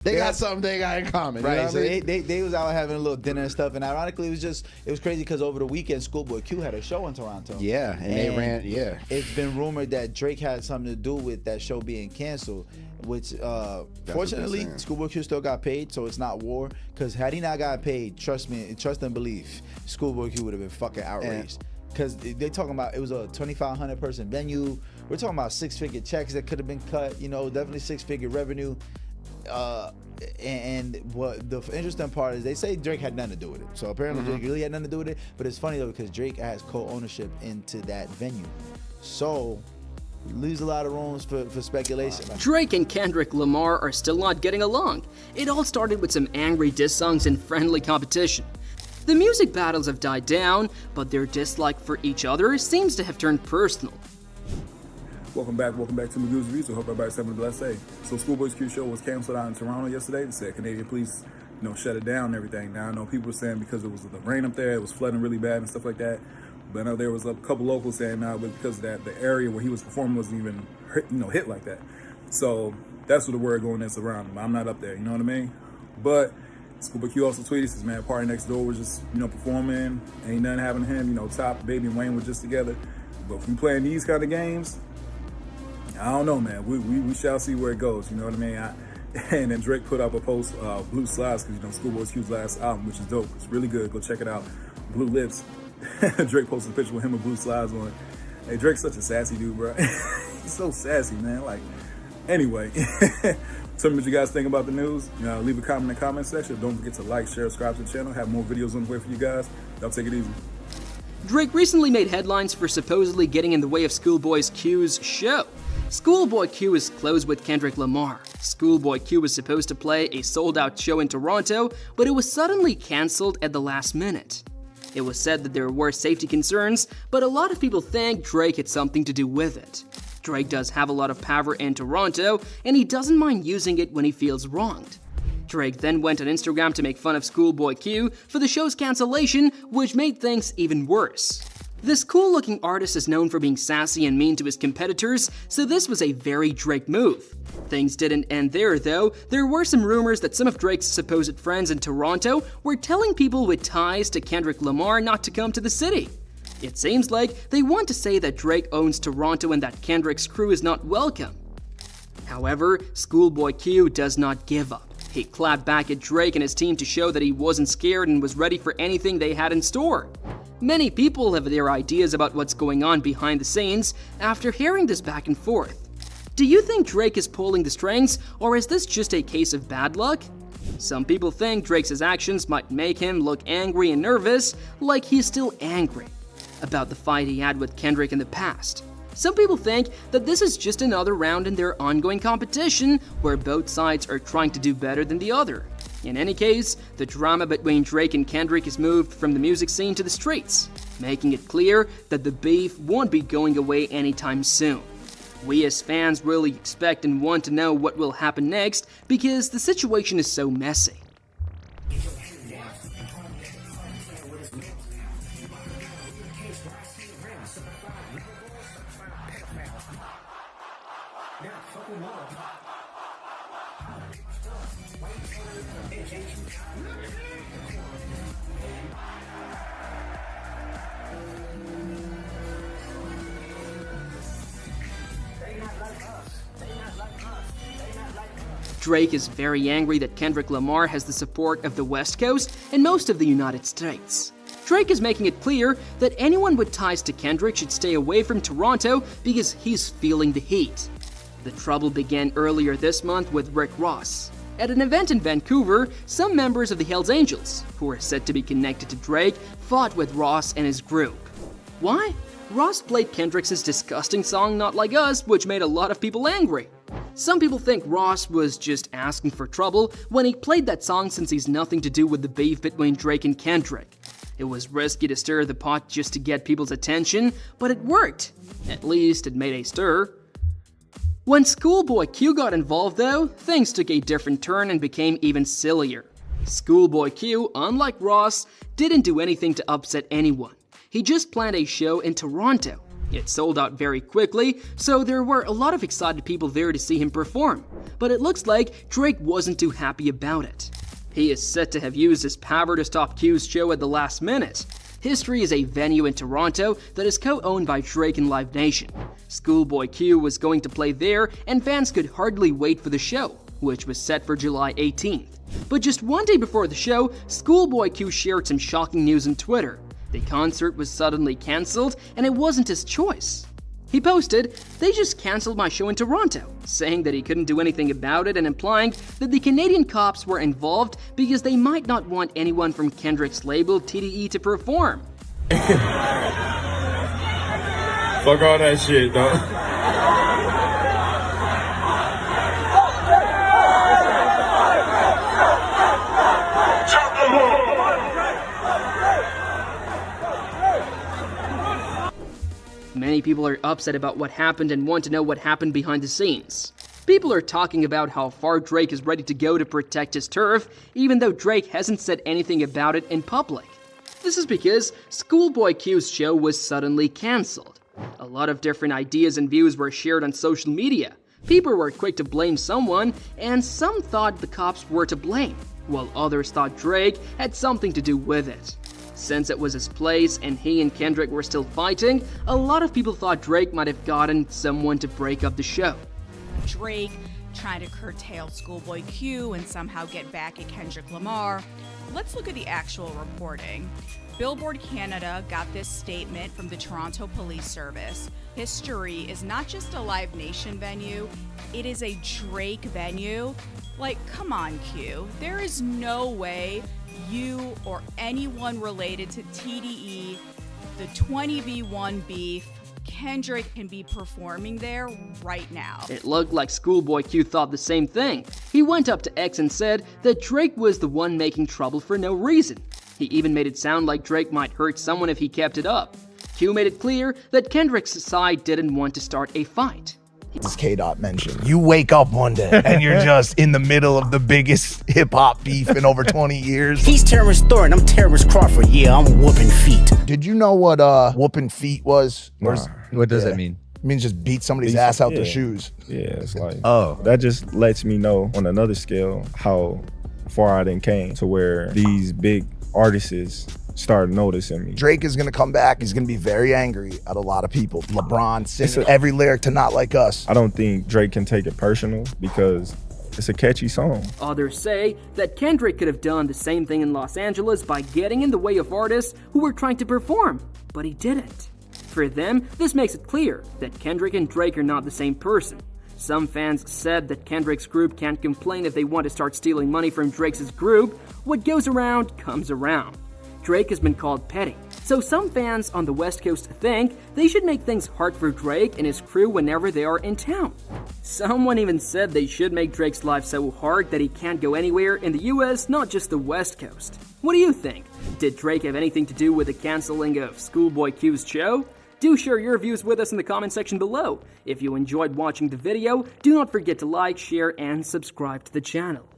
They got something they got in common. Right, You know what so I mean? they was out having a little dinner and stuff, and ironically, it was crazy because over the weekend, Schoolboy Q had a show in Toronto. Yeah, and they ran, It's been rumored that Drake had something to do with that show being canceled, which fortunately, Schoolboy Q still got paid, so it's not war, because had he not got paid, trust and believe, Schoolboy Q would have been fucking outraged. Because they talking about, it was a 2,500 person venue, we're talking about 6-figure checks that could have been cut, definitely 6-figure revenue. And what the interesting part is, they say Drake had nothing to do with it. So apparently Drake really had nothing to do with it. But it's funny though, because Drake has co-ownership into that venue, so leaves a lot of rooms for speculation. Drake and Kendrick Lamar are still not getting along. It all started with some angry diss songs and friendly competition. The music battles have died down, but their dislike for each other seems to have turned personal. Welcome back to my Goons Reviews. I hope everybody's having a blessed day. So Schoolboy's Q show was canceled out in Toronto yesterday. They said Canadian police, shut it down and everything. Now I know people were saying because it was the rain up there, it was flooding really bad and stuff like that. But I know there was a couple locals saying now because of that, the area where he was performing wasn't even hit like that. So that's what the word going is around him. I'm not up there, you know what I mean? But Schoolboy Q also tweeted, says, man, Party Next Door was just, performing. Ain't nothing happening to him. Top, Baby, and Wayne were just together. But if we playing these kind of games, I don't know, man. We shall see where it goes. You know what I mean? And then Drake put up a post, Blue Slides, because Schoolboy's Q's last album, which is dope. It's really good. Go check it out. Blue Lips. Drake posted a picture with him with Blue Slides on. Hey, Drake's such a sassy dude, bro. He's so sassy, man. Anyway. Tell me what you guys think about the news. Leave a comment in the comment section. Don't forget to like, share, subscribe to the channel. Have more videos on the way for you guys. Y'all take it easy. Drake recently made headlines for supposedly getting in the way of Schoolboy Q's show. Schoolboy Q is close with Kendrick Lamar. Schoolboy Q was supposed to play a sold-out show in Toronto, but it was suddenly cancelled at the last minute. It was said that there were safety concerns, but a lot of people think Drake had something to do with it. Drake does have a lot of power in Toronto, and he doesn't mind using it when he feels wronged. Drake then went on Instagram to make fun of Schoolboy Q for the show's cancellation, which made things even worse. This cool-looking artist is known for being sassy and mean to his competitors, so this was a very Drake move. Things didn't end there, though. There were some rumors that some of Drake's supposed friends in Toronto were telling people with ties to Kendrick Lamar not to come to the city. It seems like they want to say that Drake owns Toronto and that Kendrick's crew is not welcome. However, Schoolboy Q does not give up. He clapped back at Drake and his team to show that he wasn't scared and was ready for anything they had in store. Many people have their ideas about what's going on behind the scenes after hearing this back and forth. Do you think Drake is pulling the strings, or is this just a case of bad luck? Some people think Drake's actions might make him look angry and nervous, like he's still angry about the fight he had with Kendrick in the past. Some people think that this is just another round in their ongoing competition where both sides are trying to do better than the other. In any case, the drama between Drake and Kendrick has moved from the music scene to the streets, making it clear that the beef won't be going away anytime soon. We as fans really expect and want to know what will happen next because the situation is so messy. Drake is very angry that Kendrick Lamar has the support of the West Coast and most of the United States. Drake is making it clear that anyone with ties to Kendrick should stay away from Toronto because he's feeling the heat. The trouble began earlier this month with Rick Ross. At an event in Vancouver, some members of the Hells Angels, who are said to be connected to Drake, fought with Ross and his group. Why? Ross played Kendrick's disgusting song Not Like Us, which made a lot of people angry. Some people think Ross was just asking for trouble when he played that song since he's nothing to do with the beef between Drake and Kendrick. It was risky to stir the pot just to get people's attention, but it worked. At least it made a stir. When Schoolboy Q got involved though, things took a different turn and became even sillier. Schoolboy Q, unlike Ross, didn't do anything to upset anyone. He just planned a show in Toronto. It sold out very quickly, so there were a lot of excited people there to see him perform. But it looks like Drake wasn't too happy about it. He is said to have used his power to stop Q's show at the last minute. History is a venue in Toronto that is co-owned by Drake and Live Nation. Schoolboy Q was going to play there, and fans could hardly wait for the show, which was set for July 18th. But just one day before the show, Schoolboy Q shared some shocking news on Twitter. The concert was suddenly cancelled, and it wasn't his choice. He posted, "They just cancelled my show in Toronto," saying that he couldn't do anything about it and implying that the Canadian cops were involved because they might not want anyone from Kendrick's label TDE to perform. Fuck all that shit, dog. Many people are upset about what happened and want to know what happened behind the scenes. People are talking about how far Drake is ready to go to protect his turf, even though Drake hasn't said anything about it in public. This is because Schoolboy Q's show was suddenly cancelled. A lot of different ideas and views were shared on social media. People were quick to blame someone, and some thought the cops were to blame, while others thought Drake had something to do with it. Since it was his place and he and Kendrick were still fighting, a lot of people thought Drake might have gotten someone to break up the show. Drake trying to curtail Schoolboy Q and somehow get back at Kendrick Lamar. Let's look at the actual reporting. Billboard Canada got this statement from the Toronto Police Service. History is not just a Live Nation venue, it is a Drake venue. Like, come on, Q. There is no way you or anyone related to TDE, the 20v1 beef, Kendrick can be performing there right now. It looked like Schoolboy Q thought the same thing. He went up to X and said that Drake was the one making trouble for no reason. He even made it sound like Drake might hurt someone if he kept it up. Q made it clear that Kendrick's side didn't want to start a fight. As K-Dot mentioned, you wake up one day and you're just in the middle of the biggest hip-hop beef in over 20 years. He's Terrence Thornton, I'm Terrence Crawford. Yeah, I'm whooping feet. Did you know what whooping feet was? Nah. What does that mean? It means just beat somebody's ass out their shoes. Yeah, it's like, Oh. that just lets me know on another scale how far I done came to where these big artists start noticing me. Drake is gonna come back. He's gonna be very angry at a lot of people. LeBron singing every lyric to Not Like Us. I don't think Drake can take it personal because it's a catchy song. Others say that Kendrick could have done the same thing in Los Angeles by getting in the way of artists who were trying to perform, but he didn't. For them, this makes it clear that Kendrick and Drake are not the same person. Some fans said that Kendrick's group can't complain if they want to start stealing money from Drake's group. What goes around comes around. Drake has been called petty, so some fans on the West Coast think they should make things hard for Drake and his crew whenever they are in town. Someone even said they should make Drake's life so hard that he can't go anywhere in the US, not just the West Coast. What do you think? Did Drake have anything to do with the canceling of Schoolboy Q's show? Do share your views with us in the comment section below. If you enjoyed watching the video, do not forget to like, share, and subscribe to the channel.